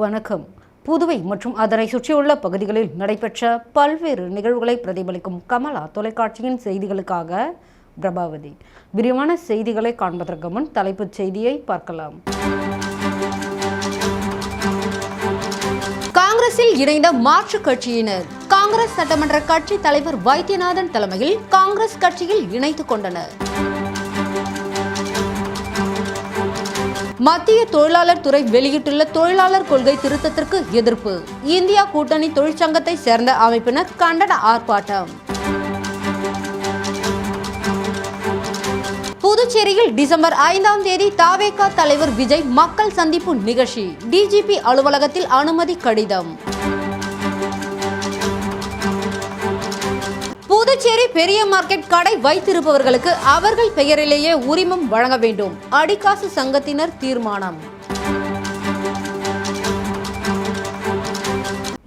வணக்கம். புதுவை மற்றும் அதனை சுற்றியுள்ள பகுதிகளில் நடைபெற்ற பல்வேறு நிகழ்வுகளை பிரதிபலிக்கும் கமலா தொலைக்காட்சியின் செய்திகளுக்காக பிரபாவதி. விரிவான செய்திகளை காண்பதற்கு முன் தலைப்புச் செய்தியை பார்க்கலாம். காங்கிரஸில் இணைந்த மாற்றுக் கட்சியினர் காங்கிரஸ் சட்டமன்ற கட்சி தலைவர் வைத்தியநாதன் தலைமையில் காங்கிரஸ் கட்சியில் இணைத்துக் கொண்டனர். மத்திய தொழிலாளர் துறை வெளியிட்டுள்ள தொழிலாளர் கொள்கை திருத்தத்திற்கு எதிர்ப்பு. இந்தியா கூட்டணி தொழிற்சங்கத்தை சேர்ந்த அமைப்பினர் கண்டன ஆர்ப்பாட்டம். புதுச்சேரியில் டிசம்பர் 5ஆம் தேதி தவேக தலைவர் விஜய் மக்கள் சந்திப்பு நிகழ்ச்சி. டிஜிபி அலுவலகத்தில் அனுமதி கடிதம். புதுச்சேரி பெரிய மார்க்கெட் கடை வைத்திருப்பவர்களுக்கு அவர்கள் பெயரிலேயே உரிமம் வழங்க வேண்டும். அடிக்காசு சங்கத்தினர் தீர்மானம்.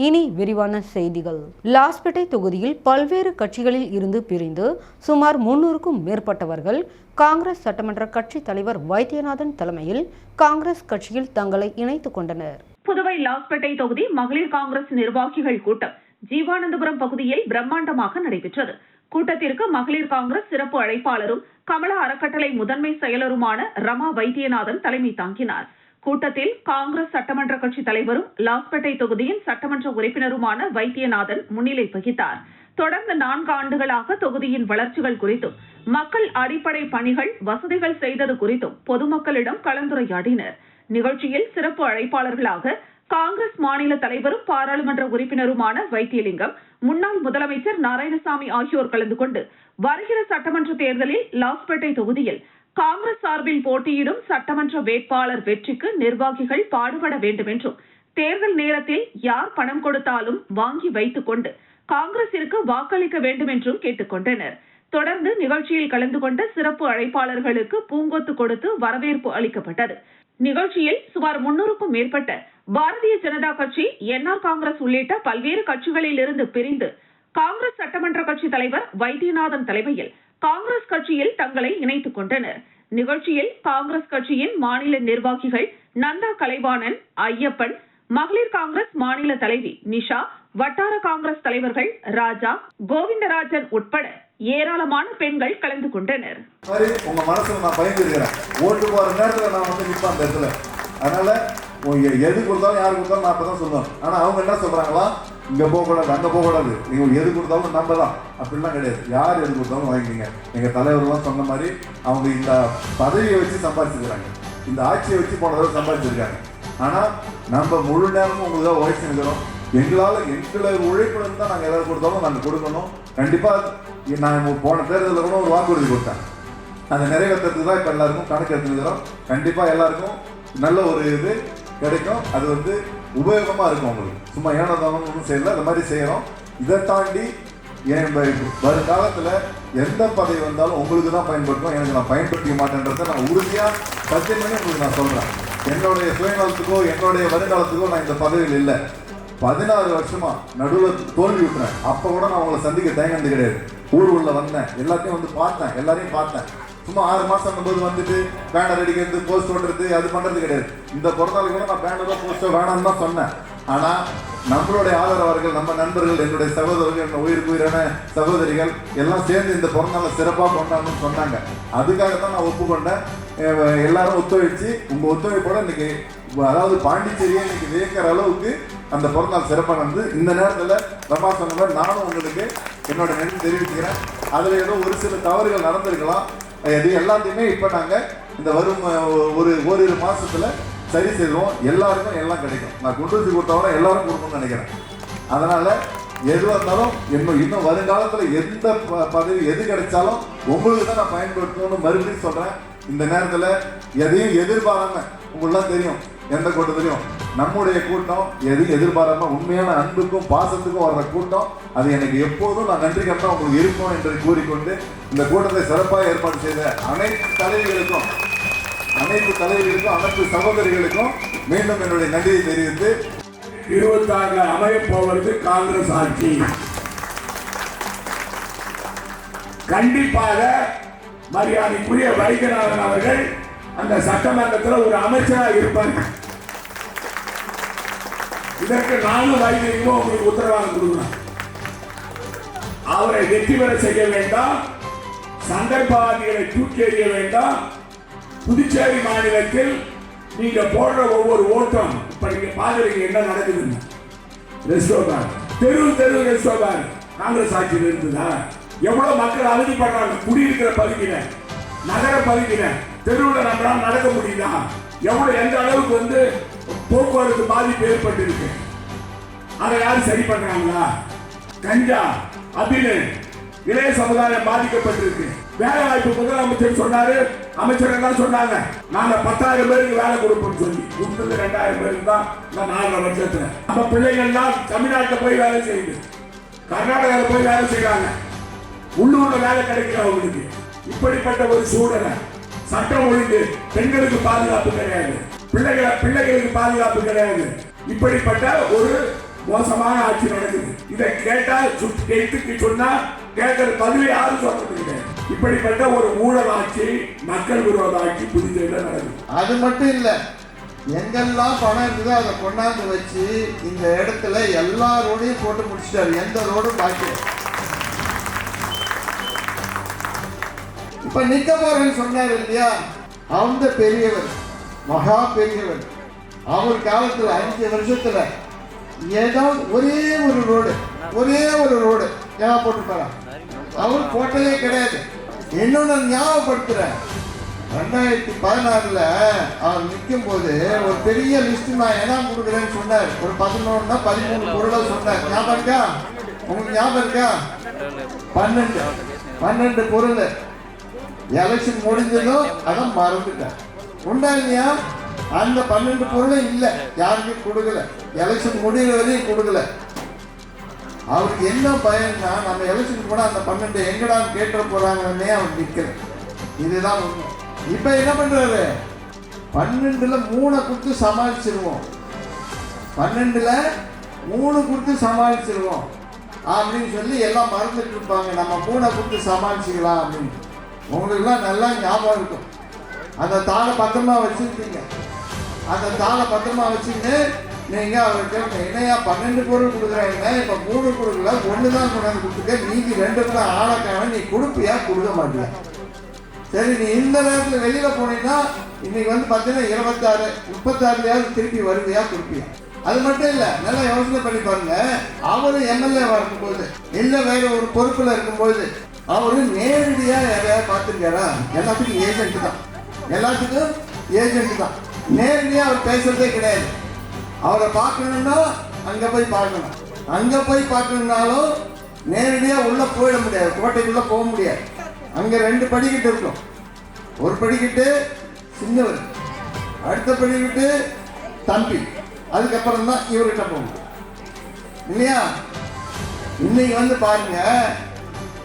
இனி விரிவான செய்திகள். லாஸ்பேட்டை தொகுதியில் பல்வேறு கட்சிகளில் இருந்து பிரிந்து சுமார் 300க்கும் மேற்பட்டவர்கள் காங்கிரஸ் சட்டமன்ற கட்சி தலைவர் வைத்தியநாதன் தலைமையில் காங்கிரஸ் கட்சியில் தங்களை இணைத்துக் கொண்டனர். புதுவை லாஸ்பேட்டை தொகுதி மகளிர் காங்கிரஸ் நிர்வாகிகள் கூட்டம் ஜீவானந்தபுரம் பகுதியில் பிரம்மாண்டமாக நடைபெற்றது. கூட்டத்திற்கு மகளிர் காங்கிரஸ் சிறப்பு அழைப்பாளரும் கமலா அறக்கட்டளை முதன்மை செயலருமான ரமா வைத்தியநாதன் தலைமை தாங்கினார். கூட்டத்தில் காங்கிரஸ் சட்டமன்ற கட்சி தலைவரும் லாஸ்பேட்டை தொகுதியின் சட்டமன்ற உறுப்பினருமான வைத்தியநாதன் முன்னிலை வகித்தார். தொடர்ந்து 4 ஆண்டுகளாக தொகுதியின் வளர்ச்சிகள் குறித்தும் மக்கள் அடிப்படை பணிகள் வசதிகள் செய்தது குறித்தும் பொதுமக்களிடம் கலந்துரையாடினர். நிகழ்ச்சியில் சிறப்பு அழைப்பாளர்களாக காங்கிரஸ் மாநில தலைவரும் பாராளுமன்ற உறுப்பினருமான வைத்தியலிங்கம், முன்னாள் முதலமைச்சர் நாராயணசாமி ஆகியோர் கலந்து கொண்டு வருகிற சட்டமன்ற தேர்தலில் லாஸ்பேட்டை தொகுதியில் காங்கிரஸ் சார்பில் போட்டியிடும் சட்டமன்ற வேட்பாளர் வெற்றிக்கு நிர்வாகிகள் பாடுபட வேண்டும் என்றும், தேர்தல் நேரத்தில் யார் பணம் கொடுத்தாலும் வாங்கி வைத்துக் கொண்டு காங்கிரசிற்கு வாக்களிக்க வேண்டும் என்றும் கேட்டுக் கொண்டனர். தொடர்ந்து நிகழ்ச்சியில் கலந்து கொண்ட சிறப்பு அழைப்பாளர்களுக்கு பூங்கொத்து கொடுத்து வரவேற்பு அளிக்கப்பட்டது. நிகழ்ச்சியில் சுமார் 300க்கும் மேற்பட்ட பாரதிய ஜனதா கட்சி, என்ஆர் காங்கிரஸ் உள்ளிட்ட பல்வேறு கட்சிகளில் இருந்து பிரிந்து காங்கிரஸ் சட்டமன்ற கட்சி தலைவர் வைத்தியநாதன் தலைமையில் காங்கிரஸ் கட்சியில் தங்களை இணைத்துக் கொண்டனர். நிகழ்ச்சியில் காங்கிரஸ் கட்சியின் மாநில நிர்வாகிகள் நந்தா கலைவாணன், ஐயப்பன், மகளிர் காங்கிரஸ் மாநில தலைவி நிஷா, வட்டார காங்கிரஸ் தலைவர்கள் ராஜா, கோவிந்தராஜன் உட்பட ஏராளமான பெண்கள் கலந்து கொண்டனர். உங்க மனசுல நான் பயந்துருக்கிறேன். ஓட்டு போற நேரத்துல நான் வந்து நிற்பேன் அந்த இடத்துல. அதனால எது கொடுத்தாலும் யாரு கொடுத்தாலும் நான் அப்பதான் சொல்லுவேன். ஆனா அவங்க என்ன சொல்றாங்களா, இங்க போகக்கூடாது அங்க போகக்கூடாது, நீங்க எது கொடுத்தாலும் நம்பலாம் அப்படிலாம் கிடையாது. யார் எது கொடுத்தாலும் வாங்கிக்கீங்க. எங்க தலைவர்கள்லாம் சொன்ன மாதிரி அவங்க இந்த பதவியை வச்சு சம்பாதிச்சிருக்காங்க, இந்த ஆட்சியை வச்சு போன தடவை சம்பாதிச்சிருக்காங்க. ஆனா நம்ம முழு நேரமும் உங்களுக்கு உழைச்சி இருக்கிறோம். எங்களை உழைப்புல இருந்தா நாங்க எதாவது கொடுத்தாலும் நாங்க கொடுக்கணும். கண்டிப்பா நான் போன தேர்தலில் கூட ஒரு வாக்குறுதி கொடுத்தேன். அதை நிறைவேற்றுறதுக்கு தான் இப்ப எல்லாருக்கும் கணக்கு எடுத்துக்கிறோம். கண்டிப்பா எல்லாருக்கும் நல்ல ஒரு இது கிடைக்கும். அது வந்து உபயோகமா இருக்கும். உங்களுக்கு சும்மா ஏனதானும் ஒன்றும் செய்யல, அந்த மாதிரி செய்யறோம். இதை தாண்டி வருங்காலத்துல எந்த பதவி வந்தாலும் உங்களுக்கு தான் பயன்படுத்தும். எனக்கு நான் பயன்படுத்திக்க மாட்டேன்றதை நான் உறுதியா சத்தியம் பண்ணி உங்களுக்கு நான் சொல்றேன். என்னுடைய சுயநலத்துக்கோ என்னுடைய வருங்காலத்துக்கோ நான் இந்த பதவியில் இல்லை. 16 வருஷமா நடுவில் தோல்வி விட்டுறேன். அப்ப கூட நான் உங்களை சந்திக்க தயங்கினது கிடையாது. ஊர் உள்ள வந்தேன், எல்லாத்தையும் வந்து பார்த்தேன், எல்லாரையும் பார்த்தேன். சும்மா 6 மாசம் போது வந்துட்டு பேனர் அடிக்கிறது, போஸ்ட் ஓட்டுறது, அது பண்றது கிடையாது. இந்த பிறந்தாலும் கூட நான் பேனரோ போஸ்டோ வேணாம்னு தான் சொன்னேன். ஆனா நம்மளுடைய ஆதரவாளர்கள், நம்ம நண்பர்கள், என்னுடைய சகோதரர்கள், என்ன உயிரான சகோதரிகள் எல்லாம் சேர்ந்து இந்த பிறந்தநாளை சிறப்பாக கொண்டாடணும்னு சொன்னாங்க. அதுக்காக தான் நான் ஒப்புக்கொண்டேன். எல்லாரும் ஒத்துழைச்சு உங்க ஒத்துழைப்போட இன்னைக்கு, அதாவது பாண்டிச்சேரியை இன்னைக்கு வியக்கிற அளவுக்கு அந்த பிறந்தநாள் சிறப்பாக நடந்து. இந்த நேரத்தில் ரமா சொன்ன மாதிரி நானும் உங்களுக்கு என்னோட நன்றி தெரிவிச்சுக்கிறேன். அதுல ஏதோ ஒரு சில தவறுகள் நடந்திருக்கலாம். இது எல்லாத்தையுமே இப்ப நாங்க இந்த வரும் ஓரிரு மாசத்துல சரி செய்வோம். எல்லாருக்கும் எல்லாம் கிடைக்கும். நான் கொண்டு வந்து கொடுத்தவரை எல்லாரும் கொடுக்கணும்னு நினைக்கிறேன். அதனால எதுவாக இருந்தாலும் இன்னும் வருங்காலத்துல எந்த பதவி எது கிடைச்சாலும் உங்களுக்கு தான் நான் பயன்படுத்தணும்னு மறுபடியும் சொல்றேன். இந்த நேரத்துல எதையும் எதிர்பாராம, உங்களெல்லாம் தெரியும் எந்த கூட்டத்திலையும் நம்முடைய கூட்டம் எதையும் எதிர்பாராம உண்மையான அன்புக்கும் பாசத்துக்கும் வர்ற கூட்டம். அது எனக்கு எப்போதும் நான் நன்றி கட்டணம் உங்களுக்கு இருக்கும் என்று கூறிக்கொண்டு இந்த கூட்டத்தை சிறப்பாக ஏற்பாடு செய்த அனைத்து தலைவர்களுக்கும் அனைத்து சகோதரிகளுக்கும் மீண்டும் என்னுடைய நன்றியை தெரிவித்து 26 அமையப்போவது காங்கிரஸ் ஆட்சி. கண்டிப்பாக மரியாதைக்குரிய வைத்தியநாதன் அவர்கள் அந்த சட்டமன்றத்தில் ஒரு அமைச்சராக இருப்பாங்க. இதற்கு நானும் வைத்தியமும் உங்களுக்கு உத்தரவாதம் கொடுக்குறேன். அவரை வெற்றி பெற செய்ய வேண்டாம், சந்தர்ப்பவாதிகளை தூக்கி எறிய வேண்டாம். புதுச்சேரி மாநிலத்தில் நீங்க போடுற ஒவ்வொரு ஓட்டம் இப்ப நீங்க பாக்குறீங்க என்ன நடக்குதுன்னு. ரெஸ்டோபார் தெரு ரெஸ்டோபார் காங்கிரஸ் ஆட்சியில் இருந்ததா? எவ்வளவு மக்கள் அவதிப்படுறாங்க. குடியிருக்கிற பகுதியில, நகர பகுதியில, தெருவில் நம்மளால நடக்க முடியுதா? எவ்வளவு எந்த அளவுக்கு வந்து போக்குவரத்து பாதிப்பு ஏற்பட்டு இருக்கு. அதை யாரும் சரி பண்றாங்களா? கஞ்சா, அபினு, இளைய சமுதாயம் பாதிக்கப்பட்டிருக்கு. வேலை வாய்ப்பு முதலமைச்சர் சொன்னாரு, அமைச்சர் எல்லாம் சொன்னாங்க நாங்க 10,000 பேருக்கு வேலை கொடுப்போம் சொல்லி. கொடுத்தது 2,000 பேருக்கு தான் இந்த 4 வருஷத்துல. நம்ம பிள்ளைகள்லாம் தமிழ்நாட்டில் போய் வேலை செய்யுது, கர்நாடகாவில் போய் வேலை செய்யறாங்க, உள்ளூர்ல வேலை கிடைக்கல அவங்களுக்கு. இப்படிப்பட்ட ஒரு சூழலை, சட்டம் ஒழுங்கு, பெண்களுக்கு பாதுகாப்பு கிடையாது, பிள்ளைகளுக்கு பாதுகாப்பு கிடையாது. இப்படிப்பட்ட ஒரு மோசமான ஆட்சி நடக்குது. இதை கேட்டா கேட்டுக்கு சொன்னா கேட்கிற பதிலை யாரும் சொல்றது. இப்படிப்பட்ட ஒரு ஊழல் ஆட்சி, மக்கள் விரோத ஆட்சி புதுச்சேரியில் நடக்குது. அது மட்டும் இல்ல, எங்கெல்லாம் பணம் இருக்குதோ அதை கொண்டாந்து வச்சு இந்த இடத்துல எல்லா ரோடையும் போட்டு முடிச்சிட்டாரு. எந்த ரோடும் பாக்கி. இப்ப நிக்க போறேன்னு சொன்னார் இல்லையா, அந்த பெரியவர், மகா பெரியவர், அவர் காலத்துல 5 வருஷத்துல ஏதாவது ஒரே ஒரு ரோடு ஏன் போட்டுருப்பாரா? அவர் போட்டதே கிடையாது. இன்னொன்னு ஞாபகப்படுத்துறேன், 2016 அவர் நிற்கும் போது ஒரு பெரிய லிஸ்ட் நான் என்ன கொடுக்குறேன்னு சொன்னார். ஒரு 11-13 பொருளை சொன்னார். ஞாபகம் இருக்கா உங்களுக்கு? ஞாபகம் இருக்கா? 12 பொருள். எலெக்ஷன் முடிஞ்சதும் அதான் மறந்துட்டார். உண்டா இல்லையா? அந்த 12 பொருளும் இல்லை, யாருக்கும் கொடுக்கல. எலெக்ஷன் முடிகிற வரையும் கொடுக்கல. அவருக்கு என்ன பயன்னா, நம்ம எலெக்ஷன் போனால் அந்த 12 எங்கடான்னு கேட்டு போறாங்கன்னே அவர் நிற்கல. இதுதான் உண்மை. இப்ப என்ன பண்றாரு? 12ல் 3 கொடுத்து சமாளிச்சிருவோம், 12ல் 3 கொடுத்து சமாளிச்சிருவோம் அப்படின்னு சொல்லி எல்லாம் மறந்துட்டு இருப்பாங்க. நம்ம 3 கொடுத்து சமாளிச்சுக்கலாம் அப்படின்னு. உங்களுக்குலாம் நல்லா ஞாபகம் இருக்கும். அந்த தாளை பத்திரமா வச்சுருக்கீங்க. அந்த தாளை பத்திரமா வச்சுக்கிட்டு நீங்க அவருக்கு என்னையா 12 பொருள் கொடுக்குறாங்க, இப்ப 3 கொடுக்கல, 1 தான் கொண்டாந்து கொடுத்துருக்க, நீங்க 2 கூட ஆளக்கான, நீ கொடுப்பியா கொடுக்க மாட்டியா? சரி, நீ இந்த நேரத்தில் வெளியில போனீங்கன்னா இன்னைக்கு வந்து பார்த்தீங்கன்னா 26, 36 திருப்பி வருவியா கொடுப்பியா? அது மட்டும் இல்ல, நல்லா யோசனை பண்ணி பாருங்க. அவரு எம்எல்ஏவா இருக்கும்போது, இல்ல வேற ஒரு பொறுப்புல இருக்கும்போது, அவரு நேரடியா யாரையாவது பார்த்துருக்காரா? எல்லாத்துக்கும் ஏஜென்ட் தான். நேரடியா அவர் பேசுறதே கிடையாது. அவரை பார்க்கணும்னா அங்க போய் பார்க்கணும். அங்க போய் பார்க்கணும்னாலும் நேரடியா உள்ள போயிட முடியாது, கோட்டைக்குள்ள போக முடியாது. அங்க 2 படிக்கட்டு இருக்கும். ஒரு படிக்கட்டு சின்னவர், அடுத்த படிக்கட்டு தம்பி, அதுக்கப்புறம் தான் இவர்கிட்ட போகணும் இல்லையா? இன்னைக்கு வந்து பாருங்க,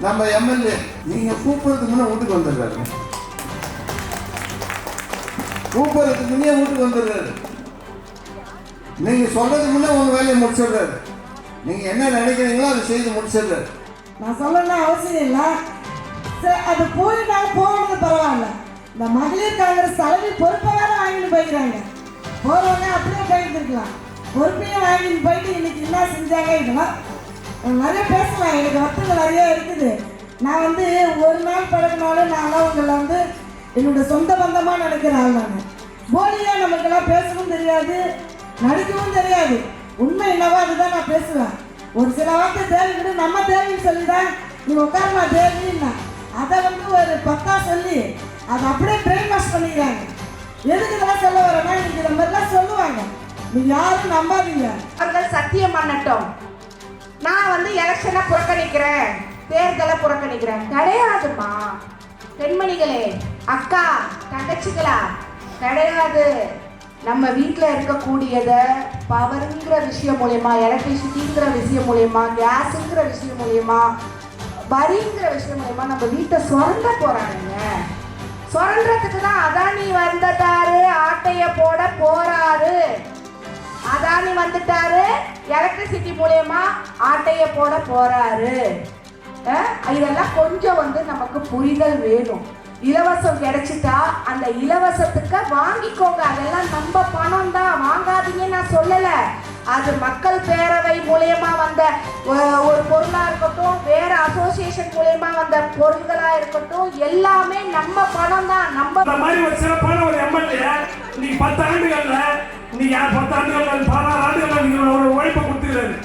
நம்ம எம்எல்ஏ நீங்க கூப்பிடுறதுக்கு முன்னே வீட்டுக்கு வந்துடுறாரு. கூப்பிடுறதுக்கு முன்னே வீட்டுக்கு வந்துடுறாரு. நீங்க சொல்றதுக்கு முன்னே உங்க வேலையை முடிச்சிடுறாரு. நீங்க என்ன நினைக்கிறீங்களோ அதை செய்து முடிச்சிடுறாரு. நான் சொல்லணும் அவசியம் இல்லை. சரி, அது போய் நாங்கள் போகிறது பரவாயில்ல. இந்த மகளிர் காங்கிரஸ் தலைவி பொறுப்பை வேற வாங்கிட்டு போய்க்கிறாங்க. போகிறவங்க அப்படியே போயிட்டு இருக்கலாம். பொறுப்பையும் வாங்கிட்டு போயிட்டு இன்னைக்கு என்ன செஞ்சாங்க, இதெல்லாம் நிறைய பேசலாம். எனக்கு வசதிகள் நிறைய இருக்குது. நான் வந்து ஒரு நாள் பழகினாலும் நான்லாம் உங்களை வந்து என்னோட சொந்த பந்தமாக நினைக்கிற ஆள். நான் போலியாக நமக்கெல்லாம் பேசவும் தெரியாது, நடிக்கவும் தெரியாது. உண்மை என்னவோ அதுதான் நான் பேசுவேன். ஒரு சில வார்த்தை தேவைக்கிட்டு நம்ம தேவைன்னு சொல்லி தான் நீ உட்காரமா தேவைன்னா அதை வந்து ஒரு 10 சொல்லி அதை அப்படியே பிரெயின் வாஷ் பண்ணிக்கிறாங்க. எதுக்கு இதெல்லாம் சொல்ல வரேன்னா, இன்னைக்கு இந்த மாதிரிலாம் சொல்லுவாங்க. நீ யாரும் நம்பாதீங்க. அவர்கள் சத்தியம் பண்ணட்டும். நான் வந்து எலெக்ஷனை புறக்கணிக்கிறேன், தேர்தலை புறக்கணிக்கிறேன் கிடையாதுமா. பெண்மணிகளே, அக்கா தங்கச்சிகளா, கிடையாது. நம்ம வீட்டில் இருக்கக்கூடியதை பவருங்கிற விஷயம் மூலயமா, எலக்ட்ரிசிட்டிங்கிற விஷயம் மூலயமா, கேஸுங்கிற விஷயம் மூலயமா, வரிங்கிற விஷயம் மூலயமா நம்ம வீட்டை சுரண்ட போறாங்க. சுரண்டதுக்கு தான் அதானி வந்துட்டாரு, ஆட்டைய போட போறாரு. அதானி வந்துட்டாரு, எலக்ட்ரிசிட்டி மூலயமா ஆட்டைய போட போறாரு. இதெல்லாம் கொஞ்சம் வந்து நமக்கு புரிதல் வேணும். இலவசம் கிடைச்சிட்டா அந்த இலவசத்துக்கு வாங்கிக்கோங்க. அதெல்லாம் நம்ம பணம் தான், வாங்காதீங்க நான் சொல்லல. அது மக்கள் பேரவை மூலயமா வந்த ஒரு பொருளா இருக்கட்டும், வேற அசோசியேஷன் மூலயமா வந்த பொருள்களா இருக்கட்டும், எல்லாமே நம்ம பணம் தான். நம்ம இந்த மாதிரி ஒரு சிறப்பான ஒரு எம்எல்ஏ நீங்க 10 ஆண்டுகள்ல நீங்க 10 ஆண்டுகள்ல 16 ஆண்டுகள்ல நீங்க ஒரு உழைப்பை கொடுத்துருக்காரு.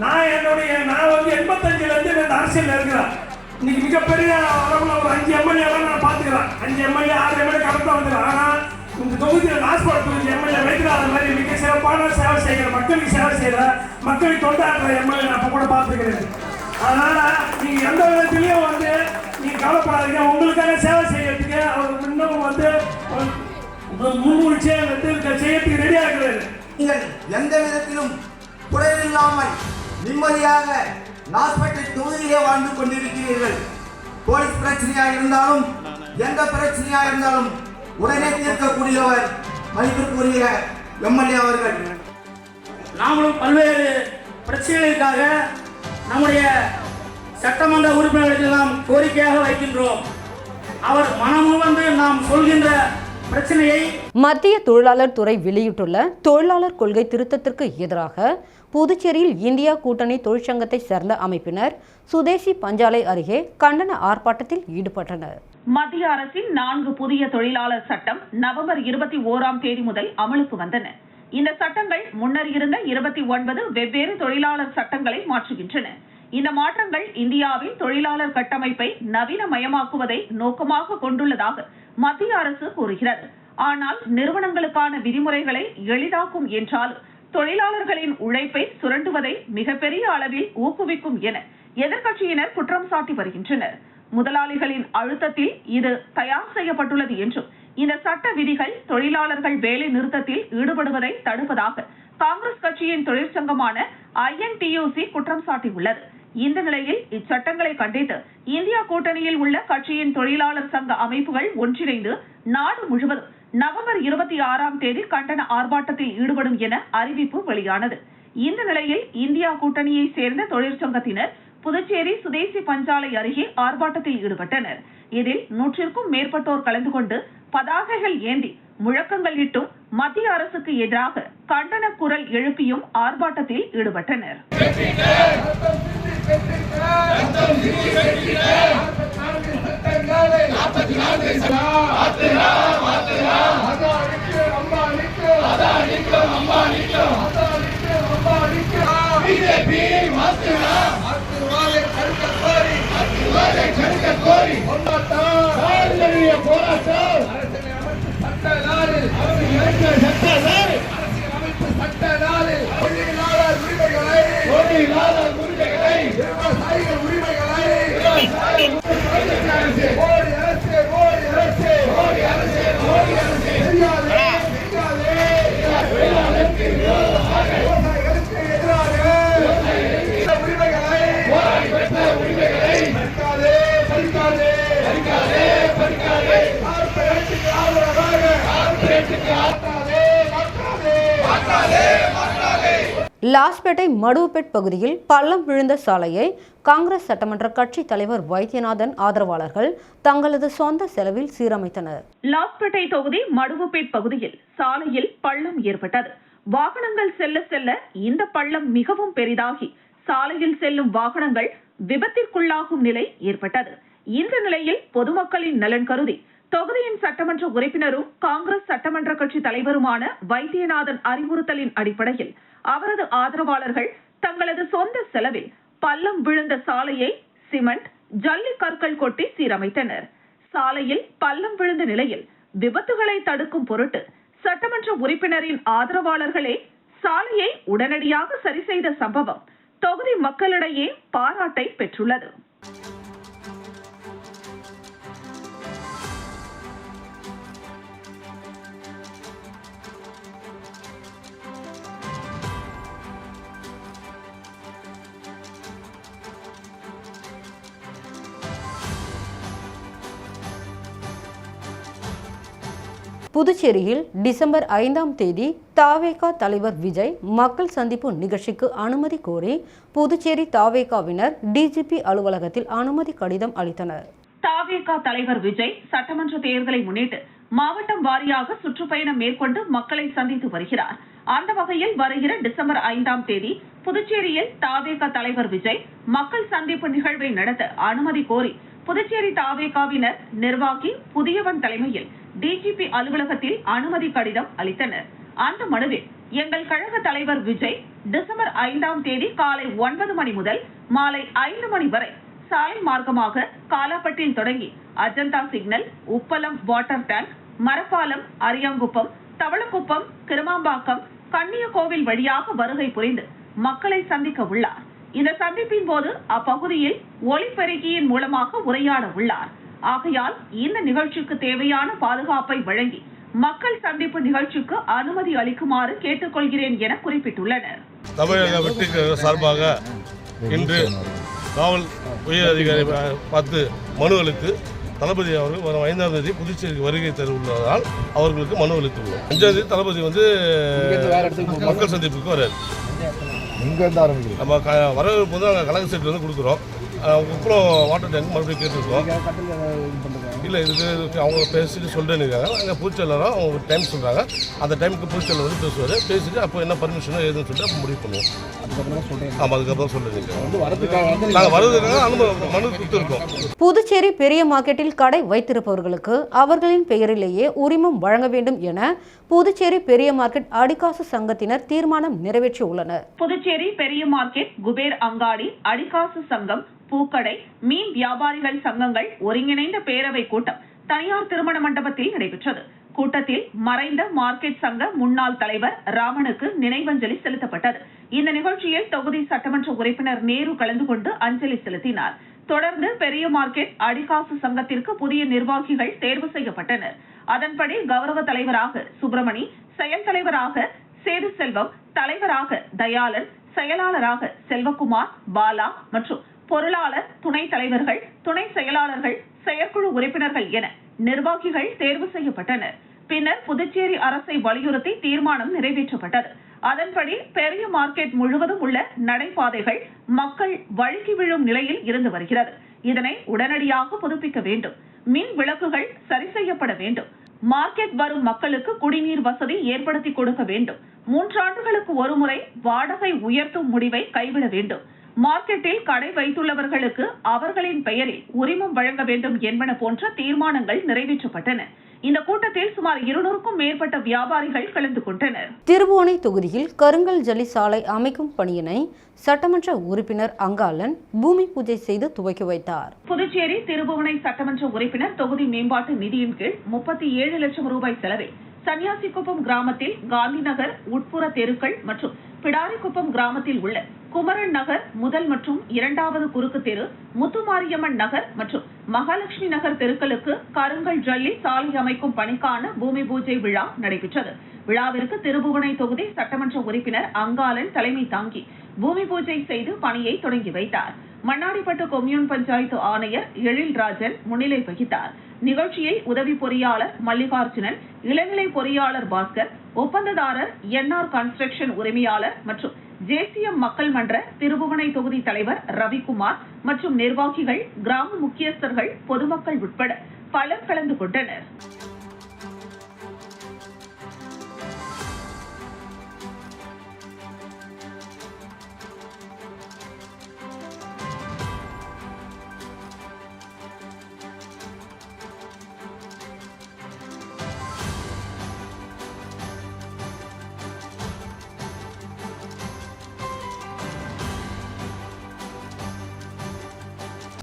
நான் வந்து 85ல இருந்து இந்த அரசியல் இருக்கிறேன். இன்னைக்கு மிகப்பெரிய அளவுல ஒரு 5 எம்எல்ஏலாம் நான் பாத்துக்கிறேன். 5 எம்எல்ஏ 6 எம்எல்ஏ கரெக்டா வந்துடுறேன். ஆனா இந்த தொகுதியில் லாஸ்பாட் தொகுதி எம்எல்ஏ வைக்கிறாத மாதிரி மிக சிறப்பான சேவை செய்கிற, மக்களுக்கு சேவை செய்கிற, மக்களுக்கு தொண்டாடுற எம்எல்ஏ நான் அப்போ கூட பார்த்துக்கிறேன். அதனால நீங்க எந்த விதத்திலையும் வந்து நீங்க கவலைப்படாதீங்க. உங்களுக்காக சேவை செய்யறதுக்கு அவர் இன்னும் வந்து முன்மூழ்ச்சியை செய்யறதுக்கு ரெடியா இருக்கிறாரு. நீங்கள் எந்த விதத்திலும் குறைவில்லாமல் நிம்மதியாக லாஸ்பேட்டை தொகுதியிலே வாழ்ந்து கொண்டிருக்கிறீர்கள். போலீஸ் பிரச்சனையாக இருந்தாலும் எந்த பிரச்சனையாக இருந்தாலும் உடனே தீர்க்கக்கூடியவர் மதிப்பிற்குரிய எம்எல்ஏ அவர்கள். நாமளும் பல்வேறு பிரச்சனைகளுக்காக நம்முடைய சட்டமன்ற உறுப்பினர்களுக்கு நாம் கோரிக்கையாக வைக்கின்றோம். அவர் மனமுவந்து நாம் சொல்கின்ற பிரச்சனையை மத்திய தொழிலாளர் துறை வெளியிட்டுள்ள தொழிலாளர் கொள்கை திருத்தத்திற்கு எதிராக புதுச்சேரியில் இந்தியா கூட்டணி தொழிற்சங்கத்தை சேர்ந்த அமைப்பினர் சுதேசி பஞ்சாலை அருகே கண்டன ஆர்ப்பாட்டத்தில் ஈடுபட்டனர். மத்திய அரசின் 4 புதிய தொழிலாளர் சட்டம் நவம்பர் 21ஆம் தேதி முதல் அமலுக்கு வந்தன. இந்த சட்டங்கள் முன்னர் இருந்த 29 வெவ்வேறு தொழிலாளர் சட்டங்களை மாற்றுகின்றன. இந்த மாற்றங்கள் இந்தியாவில் தொழிலாளர் கட்டமைப்பை நவீனமயமாக்குவதை நோக்கமாக கொண்டுள்ளதாக மத்திய அரசு கூறுகிறது. ஆனால் நிறுவனங்களுக்கான விதிமுறைகளை எளிதாக்கும் என்றாலும் தொழிலாளர்களின் உழைப்பை சுரண்டுவதை மிகப்பெரிய அளவில் ஊக்குவிக்கும் என எதிர்க்கட்சியினர் குற்றம் சாட்டி வருகின்றனர். முதலாளிகளின் அழுத்தத்தில் இது தயார் செய்யப்பட்டுள்ளது என்றும் இந்த சட்ட விதிகள் தொழிலாளர்கள் வேலை நிறுத்தத்தில் ஈடுபடுவதை தடுப்பதாக காங்கிரஸ் கட்சியின் தொழிற்சங்கமான INTUC குற்றம் சாட்டியுள்ளது. இந்த நிலையில் இச்சட்டங்களை கண்டித்து இந்தியா கூட்டணியில் உள்ள கட்சியின் தொழிலாளர் சங்க அமைப்புகள் ஒன்றிணைந்து நாடு முழுவதும் நவம்பர் 26ஆம் தேதி கண்டன ஆர்ப்பாட்டத்தில் ஈடுபடும் என அறிவிப்பு வெளியானது. இந்த நிலையில் இந்தியா கூட்டணியை சேர்ந்த தொழிற்சங்கத்தினர் புதுச்சேரி சுதேசி பஞ்சாலை அருகே ஆர்ப்பாட்டத்தில் ஈடுபட்டனர். இதில் 100க்கும் மேற்பட்டோர் கலந்து கொண்டு பதாகைகள் ஏந்தி முழக்கங்கள் இட்டும் மத்திய அரசுக்கு எதிராக கண்டன குரல் எழுப்பியும் ஆர்ப்பாட்டத்தில் ஈடுபட்டனர். லாஸ்பேட்டை மடுவுப்பேட் பகுதியில் பள்ளம் விழுந்த சாலையை காங்கிரஸ் சட்டமன்ற கட்சி தலைவர் வைத்தியநாதன் ஆதரவாளர்கள் தங்களது சொந்த செலவில் சீரமைத்தனர். லாஸ்பேட்டை தொகுதி மடுவுப்பேட் பகுதியில் சாலையில் பள்ளம் ஏற்பட்டது. வாகனங்கள் செல்ல செல்ல இந்த பள்ளம் மிகவும் பெரிதாகி சாலையில் செல்லும் வாகனங்கள் விபத்திற்குள்ளாகும் நிலை ஏற்பட்டது. இந்த நிலையில் பொதுமக்களின் நலன் கருதி தொகுதியின் சட்டமன்ற உறுப்பினரும் காங்கிரஸ் சட்டமன்ற கட்சி தலைவருமான வைத்தியநாதன் அறிவுறுத்தலின் அடிப்படையில் அவரது ஆதரவாளர்கள் தங்களது சொந்த செலவில் பள்ளம் விழுந்த சாலையை சிமெண்ட், ஜல்லி கற்கள் கொட்டி சீரமைத்தனர். சாலையில் பள்ளம் விழுந்த நிலையில் விபத்துகளை தடுக்கும் பொருட்டு சட்டமன்ற உறுப்பினரின் ஆதரவாளர்களே சாலையை உடனடியாக சரி செய்த சம்பவம் தொகுதி மக்களிடையே பாராட்டை பெற்றுள்ளது. புதுச்சேரியில் டிசம்பர் 5ஆம் தேதி தாவேகா தலைவர் விஜய் மக்கள் சந்திப்பு நிகழ்ச்சிக்கு அனுமதி கோரி புதுச்சேரி தாவேகாவினர் டிஜிபி அலுவலகத்தில் அனுமதி கடிதம் அளித்தனர். தாவேகா தலைவர் விஜய் சட்டமன்ற தேர்தலை முன்னிட்டு மாவட்டம் வாரியாக சுற்றுப்பயணம் மேற்கொண்டு மக்களை சந்தித்து வருகிறார். அந்த வகையில் வருகிற டிசம்பர் 5ஆம் தேதி புதுச்சேரியில் தாவேகா தலைவர் விஜய் மக்கள் சந்திப்பு நிகழ்வை நடத்த அனுமதி கோரி புதுச்சேரி தாவேகாவினர் நிர்வாகி புதியவன் தலைமையில் டிஜிபி அலுவலகத்தில் அனுமதி கடிதம் அளித்தனர். அந்த மனுவில் எங்கள் கழக தலைவர் விஜய் டிசம்பர் 5ஆம் தேதி காலை 9 மணி முதல் மாலை 5 மணி வரை சாலை மார்க்கமாக காலாப்பட்டில் தொடங்கி அஜந்தா சிக்னல், உப்பளம் வாட்டர் டேங்க், மரப்பாலம், அரியாங்குப்பம், தவளக்குப்பம், கிருமாம்பாக்கம், கன்னியகோவில் வழியாக வருகை புரிந்து மக்களை சந்திக்க உள்ளார். இந்த சந்திப்பின் போது அப்பகுதியில் ஒலிபெருக்கியின் மூலமாக உரையாட உள்ளார். ஆகையால் இந்த நிகழ்ச்சிக்கு தேவையான பாதுகாப்பை வழங்கி மக்கள் சந்திப்பு நிகழ்ச்சிக்கு அனுமதி அளிக்குமாறு கேட்டுக்கொள்கிறேன் என குறிப்பிட்டுள்ளனர். தமிழக வெற்றி சார்பாக இன்று காவல் உயர் அதிகாரி பார்த்து மனு அளித்து தளபதி அவர்கள் வரும் 5ஆம் தேதி புதுச்சேரிக்கு வருகை தர உள்ளதால் அவர்களுக்கு மனு அளித்துள்ளோம். 5ஆம் தேதி தளபதி வந்து மக்கள் சந்திப்புக்கு வராது. நம்ம வரவேற்பு வந்து நாங்கள் கலங்க செட்டு வந்து கொடுக்குறோம். அப்புறம் வாட்டர் டேங்க் மறுபடியும் கேட்டுருக்கோம். இல்லை இதுக்கு அவங்க பேசிட்டு சொல்கிறேன்னு நாங்கள் பூச்செல்லரும் அவங்க டைம் சொல்கிறாங்க. அந்த டைமுக்கு பூச்செல்லர் வந்து பேசுவார். பேசிட்டு அப்போ என்ன பர்மிஷனோ ஏதுன்னு சொல்லிட்டு அப்போ முடிவு பண்ணுவோம். ஆமாம், அதுக்கப்புறம் சொல்லுறீங்க. நாங்கள் வரதுக்காக அனுமதி மனு கொடுத்துருக்கோம். புதுச்சேரி பெரிய மார்க்கெட்டில் கடை வைத்திருப்பவர்களுக்கு அவர்களின் பெயரிலேயே உரிமம் வழங்க வேண்டும் என புதுச்சேரி பெரிய மார்க்கெட் அடிக்காசு சங்கத்தினர் தீர்மானம் நிறைவேற்றியுள்ளனர். புதுச்சேரி பெரிய மார்க்கெட், குபேர் அங்காடி, அடிக்காசு சங்கம், பூக்கடை, மீன் வியாபாரிகள் சங்கங்கள் ஒருங்கிணைந்த பேரவை கூட்டம் தனியார் திருமண மண்டபத்தில் நடைபெற்றது. கூட்டத்தில் மறைந்த மார்க்கெட் சங்க முன்னாள் தலைவர் ராமனுக்கு நினைவஞ்சலி செலுத்தப்பட்டது. இந்த நிகழ்ச்சியில் தொகுதி சட்டமன்ற உறுப்பினர் நேரு கலந்து கொண்டு அஞ்சலி செலுத்தினார். தொடர்ந்து பெரிய மார்க்கெட் அடிக்காசு சங்கத்திற்கு புதிய நிர்வாகிகள் தேர்வு செய்யப்பட்டனர். அதன்படி கௌரவ தலைவராக சுப்பிரமணி, செயல் தலைவராக சேது செல்வம், தலைவராக தயாளன், செயலாளராக செல்வகுமார், பாலா மற்றும் பொருளாளர், துணைத் தலைவர்கள், துணை செயலாளர்கள், செயற்குழு உறுப்பினர்கள் என நிர்வாகிகள் தேர்வு செய்யப்பட்டனர். பின்னர் புதுச்சேரி அரசை வலியுறுத்தி தீர்மானம் நிறைவேற்றப்பட்டது. அதன்படி பெரிய மார்க்கெட் முழுவதும் உள்ள நடைபாதைகள் மக்கள் வழுக்கி விழும் நிலையில் இருந்து வருகிறது. இதனை உடனடியாக புதுப்பிக்க வேண்டும். மின் விளக்குகள் சரி செய்யப்பட வேண்டும். மார்க்கெட் வரும் மக்களுக்கு குடிநீர் வசதி ஏற்படுத்தி கொடுக்க வேண்டும். 3 ஆண்டுகளுக்கு ஒருமுறை வாடகை உயர்த்தும் முடிவை கைவிட வேண்டும். மார்க்கெட்டில் கடை வைத்துள்ளவர்களுக்கு அவர்களின் பெயரில் உரிமம் வழங்க வேண்டும் என்பன போன்ற தீர்மானங்கள் நிறைவேற்றப்பட்டன. இந்த கூட்டத்தில் சுமார் 200க்கும் மேற்பட்ட வியாபாரிகள் கலந்து கொண்டனர். திருபுவனை தொகுதியில் கருங்கல் ஜல்லி சாலை அமைக்கும் பணியினை சட்டமன்ற உறுப்பினர் அங்காளன் பூமி பூஜை செய்து துவக்கி வைத்தார். புதுச்சேரி திருபுவனை சட்டமன்ற உறுப்பினர் தொகுதி மேம்பாட்டு நிதியின் கீழ் 37 லட்சம் ரூபாய் செலவில் சன்னியாசிக்குப்பம் கிராமத்தில் காந்தி நகர் உட்புற தெருக்கள் மற்றும் பிடாரிக்குப்பம் கிராமத்தில் உள்ள குமரன் நகர் முதல் மற்றும் 2வது குறுக்கு தெரு, முத்துமாரியம்மன் நகர் மற்றும் மகாலட்சுமி நகர் தெருக்களுக்கு கருங்கல் ஜல்லி சாலை அமைக்கும் பணிக்கான பூமி பூஜை விழா நடைபெற்றது. விழாவிற்கு திருபுவனை தொகுதி சட்டமன்ற உறுப்பினர் அங்காளன் தலைமை தாங்கி பூமி பூஜை செய்து பணியை தொடங்கி வைத்தார். மண்ணாடிப்பட்டு கொம்யூன் பஞ்சாயத்து ஆணையர் எழில்ராஜன் முன்னிலை வகித்தார். நிகழ்ச்சியில் உதவி பொறியாளர் மல்லிகார்ஜுனன், இளநிலை பொறியாளர் பாஸ்கர், ஒப்பந்ததாரர் NR கன்ஸ்ட்ரக்ஷன் உரிமையாளர் மற்றும் JCM மக்கள் மன்ற திருபுவனை தொகுதி தலைவர் ரவிக்குமார் மற்றும் நிர்வாகிகள், கிராம முக்கியஸ்தர்கள், பொதுமக்கள் உட்பட பலர் கலந்து கொண்டனர்.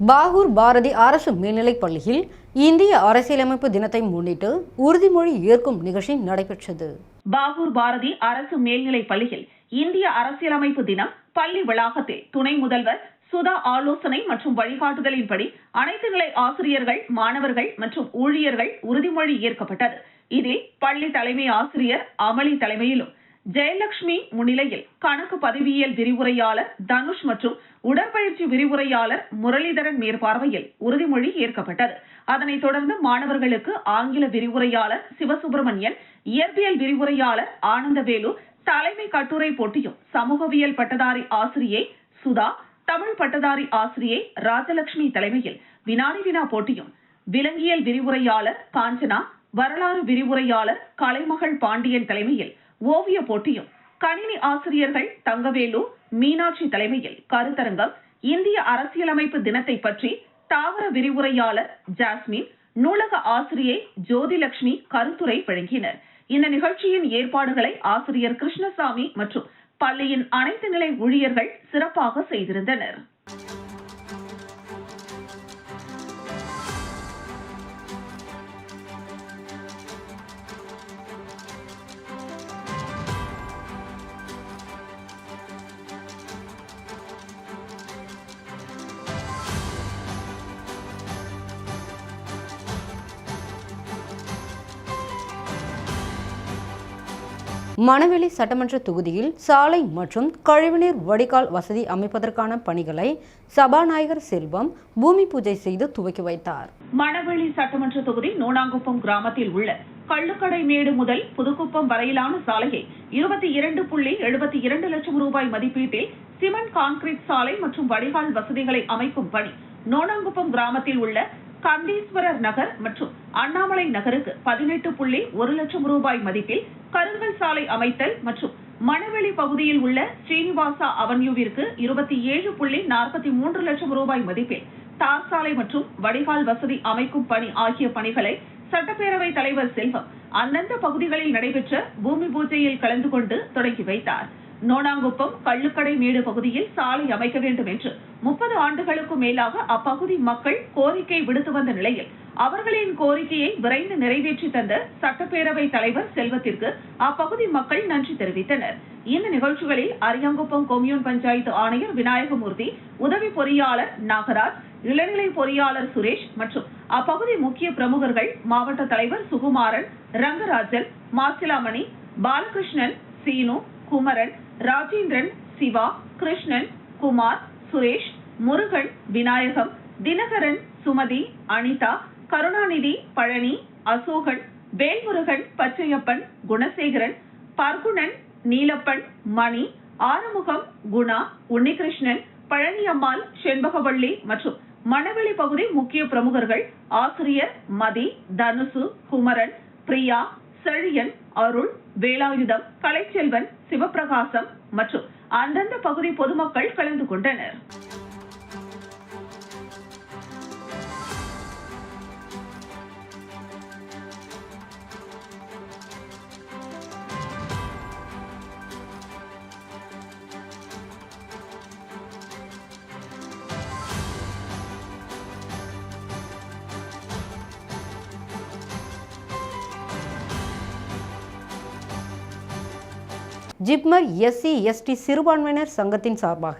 பாகூர் பாரதி அரசு மேல்நிலைப் பள்ளியில் இந்திய அரசியலமைப்பு தினத்தை முன்னிட்டு உறுதிமொழி ஏற்கும் நிகழ்ச்சி நடைபெற்றது. பாகூர் பாரதி அரசு மேல்நிலைப் பள்ளியில் இந்திய அரசியலமைப்பு தினம் பள்ளி வளாகத்தில் துணை முதல்வர் சுதா ஆலோசனை மற்றும் வழிகாட்டுதலின்படி அனைத்து நிலை ஆசிரியர்கள், மாணவர்கள் மற்றும் ஊழியர்கள் உறுதிமொழி ஏற்கப்பட்டது. இதில் பள்ளி தலைமை ஆசிரியர் அமளி தலைமையிலும், ஜெயலட்சுமி முன்னிலையில் கணக்கு பதிவியல் விரிவுரையாளர் தனுஷ் மற்றும் உடற்பயிற்சி விரிவுரையாளர் முரளிதரன் மேற்பார்வையில் உறுதிமொழி ஏற்கப்பட்டது. அதனைத் தொடர்ந்து மாணவர்களுக்கு ஆங்கில விரிவுரையாளர் சிவசுப்பிரமணியன், இயற்பியல் விரிவுரையாளர் ஆனந்தவேலு தலைமை கட்டுரை போட்டியும், சமூகவியல் பட்டதாரி ஆசிரியை சுதா, தமிழ் பட்டதாரி ஆசிரியை ராஜலட்சுமி தலைமையில் வினாடி வினா போட்டியும், விலங்கியல் விரிவுரையாளர் காஞ்சனா, வரலாறு விரிவுரையாளர் கலைமகள் பாண்டியன் தலைமையில் ஓவிய போட்டியும், கணினி ஆசிரியர்கள் தங்கவேலு, மீனாட்சி தலைமையில் கருத்தரங்கம், இந்திய அரசியலமைப்பு தினத்தை பற்றி தாவர விரிவுரையாளர் ஜாஸ்மின், நூலக ஆசிரியை ஜோதிலட்சுமி கருத்துரை வழங்கினர். இந்த நிகழ்ச்சியின் ஏற்பாடுகளை ஆசிரியர் கிருஷ்ணசாமி மற்றும் பள்ளியின் அனைத்து நிலை ஊழியர்கள் சிறப்பாக செய்திருந்தனர். மணவெளி சட்டமன்ற தொகுதியில் சாலை மற்றும் கழிவுநீர் வடிகால் வசதி அமைப்பதற்கான பணிகளை சபாநாயகர் செல்வம் பூமி பூஜை செய்து துவக்கி வைத்தார். மணவெளி சட்டமன்ற தொகுதி நோனாங்குப்பம் கிராமத்தில் உள்ள கள்ளுக்கடை மேடு முதல் புதுக்குப்பம் வரையிலான சாலையை 22.72 லட்சம் ரூபாய் மதிப்பீட்டில் சிமெண்ட் கான்கிரீட் சாலை மற்றும் வடிகால் வசதிகளை அமைக்கும் பணி நோனாங்குப்பம் கிராமத்தில் உள்ள கந்தீஸ்வரர் நகர் மற்றும் அண்ணாமலை நகருக்கு 18.1 லட்சம் ரூபாய் மதிப்பில் கருங்கல் சாலை அமைத்தல் மற்றும் மணவெளி பகுதியில் உள்ள ஸ்ரீனிவாசா அவென்யூவிற்கு 27.43 லட்சம் ரூபாய் மதிப்பில் தார் சாலை மற்றும் வடிகால் வசதி அமைக்கும் பணி ஆகிய பணிகளை சட்டப்பேரவைத் தலைவர் செல்வம் அந்தந்த பகுதிகளில் நடைபெற்ற பூமி பூஜையில் கலந்து கொண்டு தொடங்கி வைத்தார். நோனாங்குப்பம் கள்ளுக்கடை மேடு பகுதியில் சாலை அமைக்க வேண்டும் என்று 30 ஆண்டுகளுக்கு மேலாக அப்பகுதி மக்கள் கோரிக்கை விடுத்து வந்த நிலையில் அவர்களின் கோரிக்கையை விரைந்து நிறைவேற்றி தந்த சட்டப்பேரவை தலைவர் செல்வத்திற்கு அப்பகுதி மக்கள் நன்றி தெரிவித்தனர். இந்த நிகழ்ச்சிகளில் அரியாங்குப்பம் கொம்யூன் பஞ்சாயத்து ஆணையர் விநாயகமூர்த்தி, உதவி பொறியாளர் நாகராஜ், இளநிலை பொறியாளர் சுரேஷ் மற்றும் அப்பகுதி முக்கிய பிரமுகர்கள், மாவட்ட தலைவர் சுகுமாரன், ரங்கராஜன், மாசிலாமணி, பாலகிருஷ்ணன், சீனு, குமரன், ராஜேந்திரன், சிவா, கிருஷ்ணன், குமார், சுரேஷ், முருகன், விநாயகம், தினகரன், சுமதி, அனிதா, கருணாநிதி, பழனி, அசோகன், வேல்முருகன், பச்சையப்பன், குணசேகரன், பர்குணன், நீலப்பன், மணி, ஆறுமுகம், குணா, உன்னிகிருஷ்ணன், பழனியம்மாள், செண்பகவள்ளி மற்றும் மணவெளி பகுதி முக்கிய பிரமுகர்கள், ஆசிரியர் மதி, தனுசு, குமரன், பிரியா, செழியன், அருள், வேலாயுதம், கலைச்செல்வன், சிவபிரகாசம் மற்றும் அந்தந்த பகுதி பொதுமக்கள் கலந்து கொண்டனர். ஜிப்மர் SC/ST சிறுபான்மையினர் சங்கத்தின் சார்பாக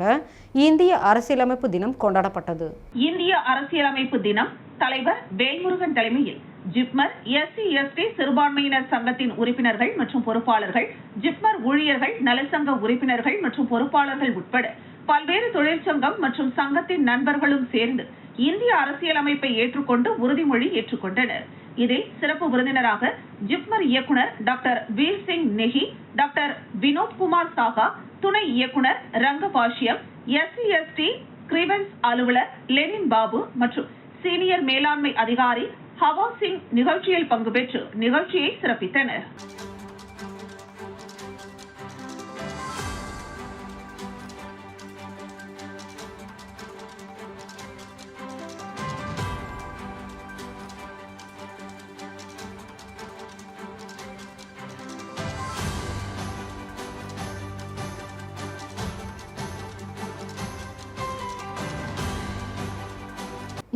இந்திய அரசியலமைப்பு தினம் கொண்டாடப்பட்டது. இந்திய அரசியலமைப்பு தினம் தலைவர் வேல்முருகன் தலைமையில் ஜிப்மர் SC/ST சிறுபான்மையினர் சங்கத்தின் உறுப்பினர்கள் மற்றும் பொறுப்பாளர்கள், ஜிப்மர் ஊழியர்கள் நலசங்க உறுப்பினர்கள் மற்றும் பொறுப்பாளர்கள் உட்பட பல்வேறு தொழிற்சங்கம் மற்றும் சங்கத்தின் நண்பர்களும் சேர்ந்து இந்திய அரசியலமைப்பை ஏற்றுக்கொண்டு உறுதிமொழி ஏற்றுக்கொண்டனர். இதில் சிறப்பு விருந்தினராக ஜிப்மர் இயக்குனர் டாக்டர் வீர் சிங் நெஹி, டாக்டர் வினோத்குமார் சாகா, துணை இயக்குனர் ரங்கபாஷ்யம், SC/ST கிரீவன்ஸ் அலுவலர் லெனின் பாபு மற்றும் சீனியர் மேலாண்மை அதிகாரி ஹவா சிங் நிகழ்ச்சியில் பங்கு பெற்று நிகழ்ச்சியை சிறப்பித்தனர்.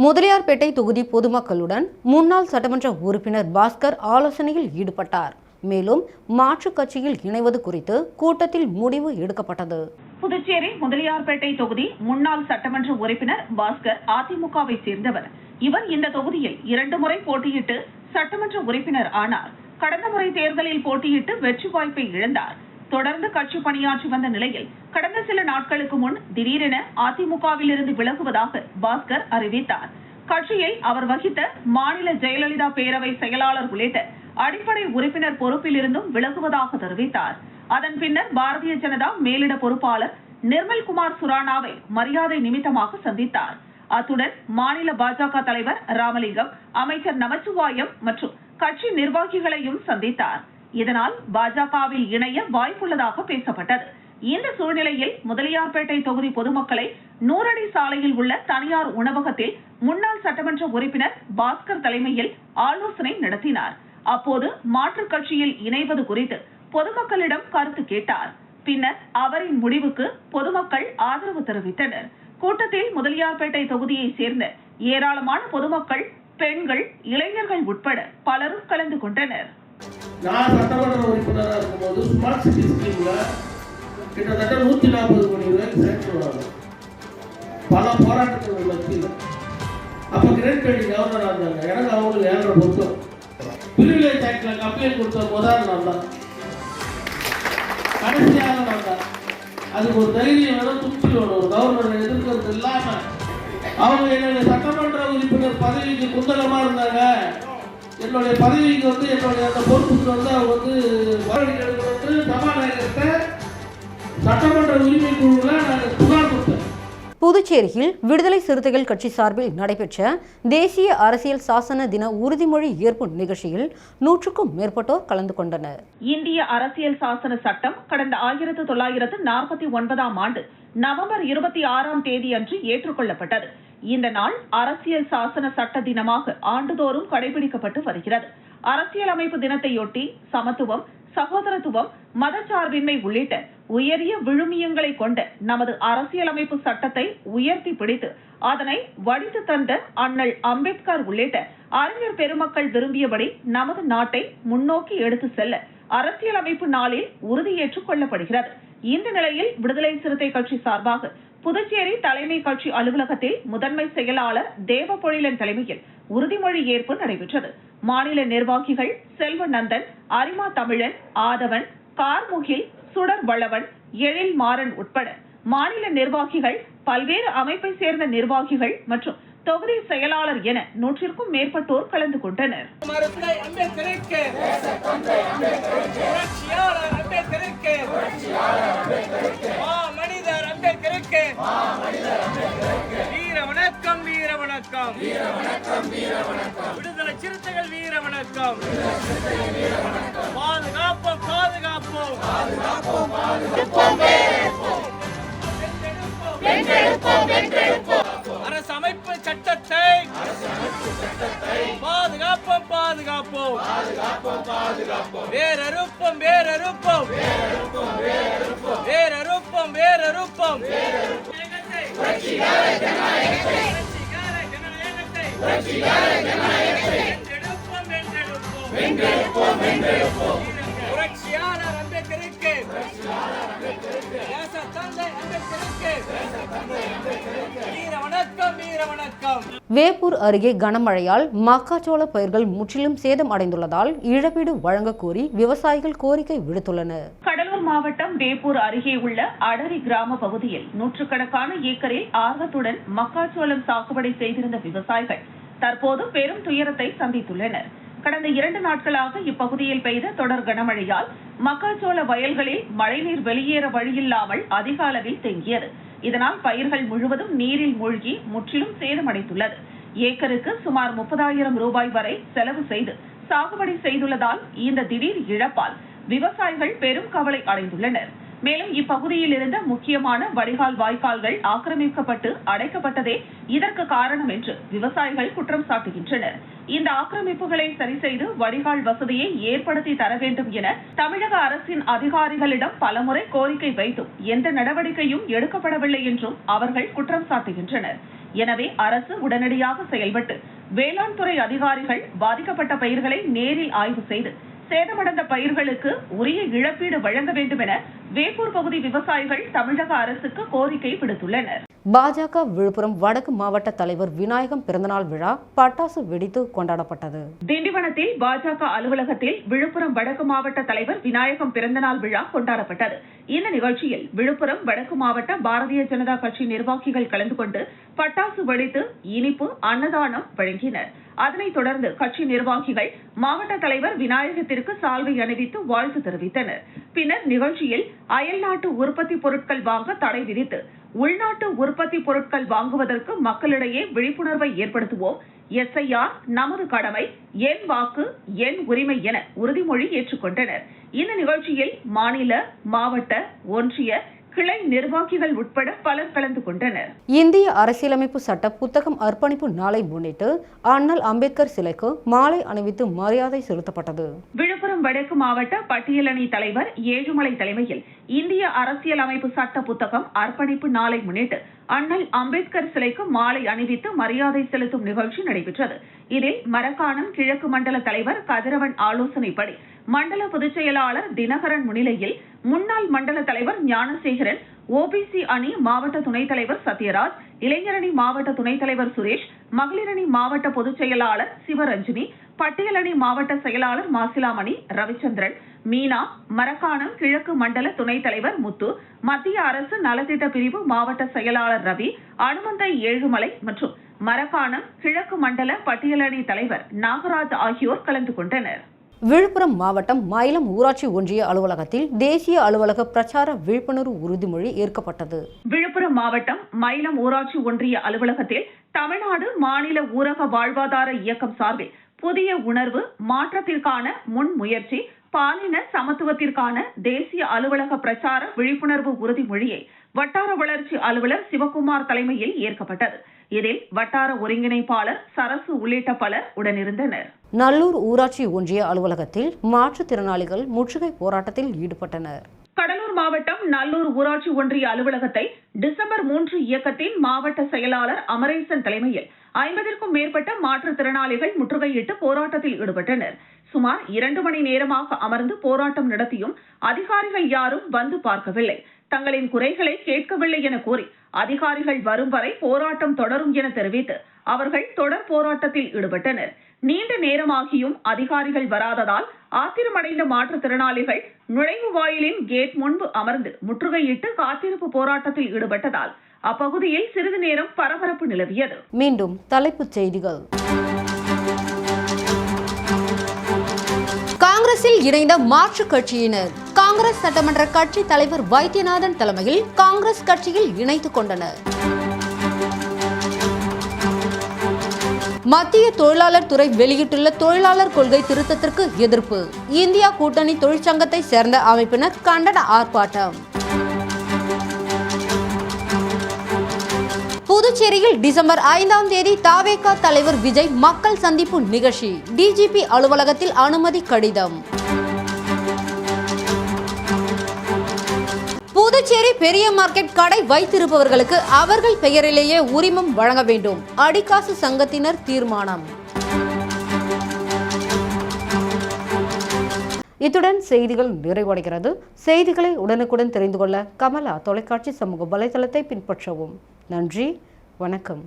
முதலியார்பேட்டை தொகுதி பொதுமக்களுடன் முன்னாள் சட்டமன்ற உறுப்பினர் பாஸ்கர் ஆலோசனையில் ஈடுபட்டார். மேலும் மாற்றுக் கட்சியில் இணைவது குறித்து கூட்டத்தில் முடிவு எடுக்கப்பட்டது. புதுச்சேரி முதலியார்பேட்டை தொகுதி முன்னாள் சட்டமன்ற உறுப்பினர் பாஸ்கர் அதிமுகவை சேர்ந்தவர். இவர் இந்த தொகுதியில் 2 முறை போட்டியிட்டு சட்டமன்ற உறுப்பினர் ஆனார். கடந்த முறை தேர்தலில் போட்டியிட்டு வெற்றி வாய்ப்பை இழந்தார். தொடர்ந்து கட்சி பணியாற்றி வந்த நிலையில் கடந்த சில நாட்களுக்கு முன் திடீரென அதிமுகவில் இருந்து விலகுவதாக பாஸ்கர் அறிவித்தார். கட்சியில் அவர் வகித்த மாநில ஜெயலலிதா பேரவை செயலாளர் உள்ளிட்ட அடிப்படை உறுப்பினர் பொறுப்பில் இருந்தும் விலகுவதாக தெரிவித்தார். அதன் பின்னர் பாரதிய ஜனதா மேலிட பொறுப்பாளர் நிர்மல்குமார் சுரானாவை மரியாதை நிமித்தமாக சந்தித்தார். அத்துடன் மாநில பாஜக தலைவர் ராமலிங்கம், அமைச்சர் நமச்சிவாயம் மற்றும் கட்சி நிர்வாகிகளையும் சந்தித்தார். இதனால் பாஜகவில் இணைய வாய்ப்புள்ளதாக பேசப்பட்டது. இந்த சூழ்நிலையில் முதலியார்பேட்டை தொகுதி பொதுமக்களை நூறடி சாலையில் உள்ள தனியார் உணவகத்தில் முன்னாள் சட்டமன்ற உறுப்பினர் பாஸ்கர் தலைமையில் ஆலோசனை நடத்தினார். அப்போது மாற்றுக் கட்சியில் இணைவது குறித்து பொதுமக்களிடம் கருத்து கேட்டார். பின்னர் அவரின் முடிவுக்கு பொதுமக்கள் ஆதரவு தெரிவித்தனர். கூட்டத்தில் முதலியார்பேட்டை தொகுதியை சேர்ந்த ஏராளமான பொதுமக்கள், பெண்கள், இளைஞர்கள் உட்பட பலரும் கலந்து கொண்டனர். நான் சட்டமன்ற உறுப்பினராக இருக்கும்போது ஸ்மார்ட் சிட்டி ஸ்கீம்ல கிட்டத்தட்ட 140 கோடி ரூபாய்க்கு சேர்த்துள்ளாங்க. பல போராட்டங்கள் மத்தியில் அப்போ கிரண் பேடி கவர்னராக இருந்தாங்க. எனக்கு அவங்களுக்கு 7.5 பொருத்தம் பிரிவிலேஜ் ஆக்ட்ல கம்ப்ளைண்ட் கொடுத்த முதல் நான் தான், கடைசியாக நான் தான். அதுக்கு ஒரு தைரியம் வேணும், துப்தி வேணும். ஒரு கவர்னரை எதிர்க்கிறது இல்லாம அவங்க என்னுடைய சட்டமன்ற உறுப்பினர் பதவிக்கு குந்தகமா இருந்தாங்க. என்னுடைய பதவிக்கு என்னுடைய அந்த பொறுப்புக்கு அவங்க வரவேற்கிறது சபாநாயகர்கிட்ட சட்டமன்ற உரிமை குழுவில் நான் புகார் கொடுத்தேன். புதுச்சேரியில் விடுதலை சிறுத்தைகள் கட்சி சார்பில் நடைபெற்ற தேசிய அரசியல் சாசன தின உறுதிமொழி ஏற்பு நிகழ்ச்சியில் 100க்கும் மேற்பட்டோர் கலந்து கொண்டனர். இந்திய அரசியல் சாசன சட்டம் கடந்த 1949ஆம் ஆண்டு நவம்பர் 26ஆம் தேதி அன்று ஏற்றுக்கொள்ளப்பட்டது. இந்த நாள் அரசியல் சாசன சட்ட தினமாக ஆண்டுதோறும் கடைபிடிக்கப்பட்டு வருகிறது. அரசியலமைப்பு தினத்தையொட்டி சமத்துவம், சகோதரத்துவம், மதச்சார்பின்மை உள்ளிட்ட உயரிய விழுமியங்களை கொண்ட நமது அரசியலமைப்பு சட்டத்தை உயர்த்தி பிடித்து அதனை வடித்து தந்த அண்ணல் அம்பேத்கர் உள்ளிட்ட அறிஞர் பெருமக்கள் விரும்பியபடி நமது நாட்டை முன்னோக்கி எடுத்து செல்ல அரசியலமைப்பு நாளில் உறுதியேற்றுக் கொள்ளப்படுகிறது. இந்த நிலையில் விடுதலை சிறுத்தை கட்சி சார்பாக புதுச்சேரி தலைமை கட்சி அலுவலகத்தில் முதன்மை செயலாளர் தேவபொழிலன் தலைமையில் உறுதிமொழி ஏற்பு நடைபெற்றது. மாநில நிர்வாகிகள் செல்வநந்தன், அரிமா தமிழன், ஆதவன், கார்முகில், சுடர் வளவன், எழில் மாறன் உட்பட மாநில நிர்வாகிகள், பல்வேறு அமைப்பை சேர்ந்த நிர்வாகிகள் மற்றும் தொகுதி செயலாளர் என 100க்கும் மேற்பட்டோர் கலந்து கொண்டனர். விடுதலை சிறுத்தைகள் வீர வணக்கம். பாதுகாப்போம் பாதுகாப்போம் அரசமைப்பு சட்டத்தை பாதுகாப்போம் பாதுகாப்போம் வேறறுப்போம் வேறறுப்போம் வேறறுப்போம் வேறறுப்போம் புரட்சியாளர் அம்பேத்கருக்கு வீர வணக்கம் வீர வணக்கம். வேப்பூர் அருகே கனமழையால் மக்காச்சோள பயிர்கள் முற்றிலும் சேதம் அடைந்துள்ளதால் இழப்பீடு வழங்க கோரி விவசாயிகள் கோரிக்கை விடுத்துள்ளனர். கடலூர் மாவட்டம் வேப்பூர் அருகே உள்ள அடரி கிராம பகுதியில் நூற்றுக்கணக்கான ஏக்கரில் ஆர்வத்துடன் மக்காச்சோளம் சாகுபடி செய்திருந்த விவசாயிகள் தற்போது பெரும் துயரத்தை சந்தித்துள்ளனர். கடந்த 2 நாட்களாக இப்பகுதியில் பெய்த தொடர் கனமழையால் மக்காச்சோள வயல்களில் மழைநீர் வெளியேற வழியில்லாமல் அதிக அளவில் தேங்கியது. இதனால் பயிர்கள் முழுவதும் நீரில் மூழ்கி முற்றிலும் சேதமடைந்துள்ளது. ஏக்கருக்கு சுமார் 30,000 ரூபாய் வரை செலவு செய்து சாகுபடி செய்துள்ளதால் இந்த திடீர் இழப்பால் விவசாயிகள் பெரும் கவலை அடைந்துள்ளனர். மேலும் இப்பகுதியில் இருந்த முக்கியமான வடிகால் வாய்க்கால்கள் ஆக்கிரமிக்கப்பட்டு அடைக்கப்பட்டதே இதற்கு காரணம் என்று விவசாயிகள் குற்றம் சாட்டுகின்றனர். இந்த ஆக்கிரமிப்புகளை சரி செய்து வடிகால் வசதியை ஏற்படுத்தி தர வேண்டும் என தமிழக அரசின் அதிகாரிகளிடம் பலமுறை கோரிக்கை வைத்தும் எந்த நடவடிக்கையும் எடுக்கப்படவில்லை என்றும் அவர்கள் குற்றம் சாட்டுகின்றனர். எனவே அரசு உடனடியாக செயல்பட்டு வேளாண் துறை அதிகாரிகள் பாதிக்கப்பட்ட பயிர்களை நேரில் ஆய்வு செய்து சேதமடைந்த பயிர்களுக்கு உரிய இழப்பீடு வழங்க வேண்டும் என வேப்பூர் பகுதி விவசாயிகள் தமிழக அரசுக்கு கோரிக்கை விடுத்துள்ளனர். பாஜக விழுப்புரம் வடக்கு மாவட்ட தலைவர் விநாயகம் பிறந்தநாள் விழா பட்டாசு வெடித்து கொண்டாடப்பட்டது. திண்டிவனத்தில் பாஜக அலுவலகத்தில் விழுப்புரம் வடக்கு மாவட்ட தலைவர் விநாயகம் பிறந்தநாள் விழா கொண்டாடப்பட்டது. இந்த நிகழ்ச்சியில் விழுப்புரம் வடக்கு மாவட்ட பாரதிய ஜனதா கட்சி நிர்வாகிகள் கலந்து கொண்டு பட்டாசு வெடித்து இனிப்பு, அன்னதானம் வழங்கினர். அதனைத் தொடர்ந்து கட்சி நிர்வாகிகள் மாவட்ட தலைவர் விநாயகத்திற்கு சால்வை அணிவித்து வாழ்த்து தெரிவித்தனர். பின்னர் நிகழ்ச்சியில் அயல்நாட்டு உற்பத்தி பொருட்கள் வாங்க தடை விதித்து உள்நாட்டு உற்பத்தி பொருட்கள் வாங்குவதற்கு மக்களிடையே விழிப்புணர்வை ஏற்படுத்துவோம். SIR நமது கடமை, என் வாக்கு என் உரிமை என உறுதிமொழி ஏற்றுக்கொண்டனர். இந்த நிகழ்ச்சியில் மாநில, மாவட்ட, ஒன்றிய, கிளை நிர்வாகிகள் உட்பட பலர் கலந்து கொண்டனர். இந்திய அரசியலமைப்பு சட்ட புத்தகம் அர்ப்பணிப்பு நாளை முன்னிட்டு அண்ணல் அம்பேத்கர் சிலைக்கு மாலை அணிவித்து மரியாதை செலுத்தப்பட்டது. விழுப்புரம் வடக்கு மாவட்ட பட்டியலணி தலைவர் ஏழுமலை தலைமையில் இந்திய அரசியலமைப்பு சட்ட புத்தகம் அர்ப்பணிப்பு நாளை முன்னிட்டு அண்ணல் அம்பேத்கர் சிலைக்கு மாலை அணிவித்து மரியாதை செலுத்தும் நிகழ்ச்சி நடைபெற்றது. இதில் மரக்காணம் கிழக்கு மண்டல தலைவர் கதிரவன் ஆலோசனைப்படி மண்டல பொதுச் செயலாளர் தினகரன் முன்னிலையில் முன்னாள் மண்டல தலைவர் ஞானசேகரன், OBC அணி மாவட்ட துணைத் தலைவர் சத்யராஜ், இளைஞரணி மாவட்ட துணைத் தலைவர் சுரேஷ், மகளிரணி மாவட்ட பொதுச் செயலாளர் சிவரஞ்சினி, பட்டியலணி மாவட்ட செயலாளர் மாசிலாமணி, ரவிச்சந்திரன், மீனா, மரக்காணம் கிழக்கு மண்டல துணைத் தலைவர் முத்து, மத்திய அரசு நலத்திட்ட பிரிவு மாவட்ட செயலாளர் ரவி, அனுமந்தை ஏழுமலை மற்றும் மரக்காணம் கிழக்கு மண்டல பட்டியலணி தலைவர் நாகராஜ் ஆகியோர் கலந்து கொண்டனர். விழுப்புரம் மாவட்டம் மயிலம் ஊராட்சி ஒன்றிய அலுவலகத்தில் தேசிய அலுவலக பிரச்சார விழிப்புணர்வு உறுதிமொழி ஏற்கப்பட்டது. விழுப்புரம் மாவட்டம் மயிலம் ஊராட்சி ஒன்றிய அலுவலகத்தில் தமிழ்நாடு மாநில ஊரக வாழ்வாதார இயக்கம் சார்பில் புதிய உணர்வு மாற்றத்திற்கான முன்முயற்சி பாலின சமத்துவத்திற்கான தேசிய அலுவலக பிரச்சார விழிப்புணர்வு உறுதிமொழியை வட்டார வளர்ச்சி அலுவலர் சிவகுமார் தலைமையில் ஏற்கப்பட்டது. இதில் வட்டார ஒருங்கிணைப்பாளர் சரசு உள்ளிட்ட பலர் உடனிருந்தனர். நல்லூர் ஊராட்சி ஒன்றிய அலுவலகத்தில் மாற்றுத்திறனாளிகள் முற்றுகை போராட்டத்தில் ஈடுபட்டனர். கடலூர் மாவட்டம் நல்லூர் ஊராட்சி ஒன்றிய அலுவலகத்தை டிசம்பர் 3 இயக்கத்தின் மாவட்ட செயலாளர் அமரேசன் தலைமையில் 50க்கும் மேற்பட்ட மாற்றுத்திறனாளிகள் முற்றுகையிட்டு போராட்டத்தில் ஈடுபட்டனர். சுமார் 2 மணி நேரமாக அமர்ந்து போராட்டம் நடத்தியும் அதிகாரிகள் யாரும் வந்து பார்க்கவில்லை. தங்களின் குறைகளை கேட்கவில்லை என கூறி அதிகாரிகள் வரும் வரை போராட்டம் தொடரும் என தெரிவித்து அவர்கள் தொடர் போராட்டத்தில் ஈடுபட்டனர். நீண்ட நேரமாகியும் அதிகாரிகள் வராததால் ஆத்திரமடைந்த மாற்றுத்திறனாளிகள் நுழைவு வாயிலின் கேட் முன்பு அமர்ந்து முற்றுகையிட்டு காத்திருப்பு போராட்டத்தில் ஈடுபட்டதால் அப்பகுதியில் சிறிது நேரம் பரபரப்பு நிலவியது. மீண்டும் தலைப்புச் செய்திகள். காங்கிரஸில் இணைந்த மாற்றுக் கட்சியினர் காங்கிரஸ் சட்டமன்ற கட்சி தலைவர் வைத்தியநாதன் தலைமையில் காங்கிரஸ் கட்சியில் இணைத்துக் கொண்டனர். மத்திய தொழிலாளர் துறை வெளியிட்டுள்ள தொழிலாளர் கொள்கை திருத்தத்திற்கு எதிர்ப்பு. இந்தியா கூட்டணி தொழிற்சங்கத்தை சேர்ந்த அமைப்பினர் கண்டன ஆர்ப்பாட்டம். புதுச்சேரியில் டிசம்பர் 5ஆம் தேதி தாவேகா தலைவர் விஜய் மக்கள் சந்திப்பு நிகழ்ச்சி. DGP அலுவலகத்தில் அனுமதி கடிதம். புதுச்சேரி பெரிய மார்க்கெட் கடை வைத்திருப்பவர்களுக்கு அவர்கள் பெயரிலேயே உரிமம் வழங்க வேண்டும். அடிக்காசு சங்கத்தினர் தீர்மானம். இத்துடன் செய்திகள் நிறைவடைகிறது. செய்திகளை உடனுக்குடன் தெரிந்து கொள்ள கமலா தொலைக்காட்சி சமூக வலைதளத்தை பின்பற்றவும். நன்றி, வணக்கம்.